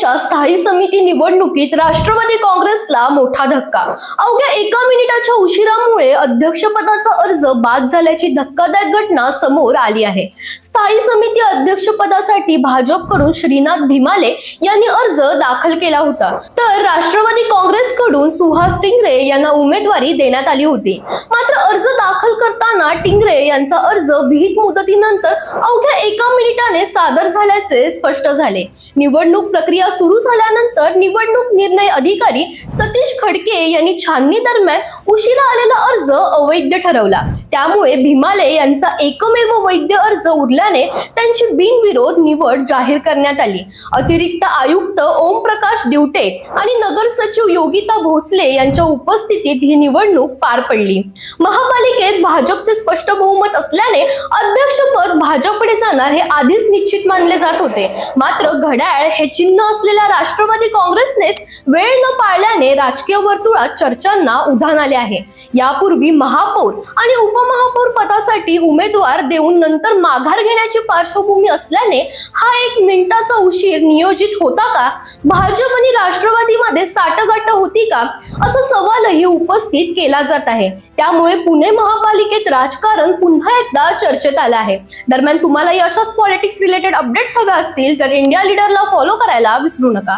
नगरपालिकेच्या स्थायी समिती निवडणुकीत राष्ट्रवादी काँग्रेसला मोठा धक्का। अवघ्या 1 मिनिटाच्या उशिरामुळे अध्यक्षपदाचा अर्ज बाद झाल्याची धक्कादायक घटना समोर आली आहे। स्थायी समिती अध्यक्षपदासाठी भाजपकडून श्रीनाथ भिमाले यांनी अर्ज दाखल केला होता, तर राष्ट्रवादी काँग्रेसकडून सुहास टिंगरे यांना उमेदवारी देण्यात आली होती। मात्र अर्ज दाखल करताना टिंगरे यांचा अर्ज विहित मुदतीनंतर अवघ्या 1 मिनिटाने सादर झाल्याचे स्पष्ट झाले। निवडणूक प्रक्रिया सुरू झाल्यानंतर निवडणूक निर्णय अधिकारी सतीश खडके यांनी छाननी दरम्यान उशिरा आलेला अर्ज अवैध ठरवला। त्यामुळे भिमाले यांचा एकमेव वैध अर्ज उरल्याने त्यांची बिनविरोध निवड जाहीर करण्यात आली। अतिरिक्त आयुक्त ओम प्रकाश दिवटे आणि नगर सचिव योगिता भोसले यांच्या उपस्थितीत ही निवडणूक पार पडली। महापालिकेत भाजपचे स्पष्ट बहुमत असल्याने अध्यक्षपद भाजपकडे जाणार हे आधीच निश्चित मानले जात होते। मात्र घड्याळ हे चिन्ह असलेल्या राष्ट्रवादी काँग्रेसने वेळ न पाळल्याने राजकीय वर्तुळात चर्चांना उधाण आले आहे। यापूर्वी महापौर आणि उपमहापौर पदासाठी उमेदवार देऊन नंतर माघार घेण्याची पार्श्वभूमी असल्याने हा 1 मिनिटाचा उशीर नियोजित होता का? भाजप आणि राष्ट्रवादीमध्ये साठगाठ होती का, असा सवालही उपस्थित केला जात आहे। त्यामुळे पुणे महापालिकेत राजकारण पुन्हा एकदा चर्चेत आलं आहे। दरम्यान तुम्हाला अशाच पॉलिटिक्स रिलेटेड अपडेट्स हवे असतील तर इंडिया लीडरला फॉलो करायला विसरू नका।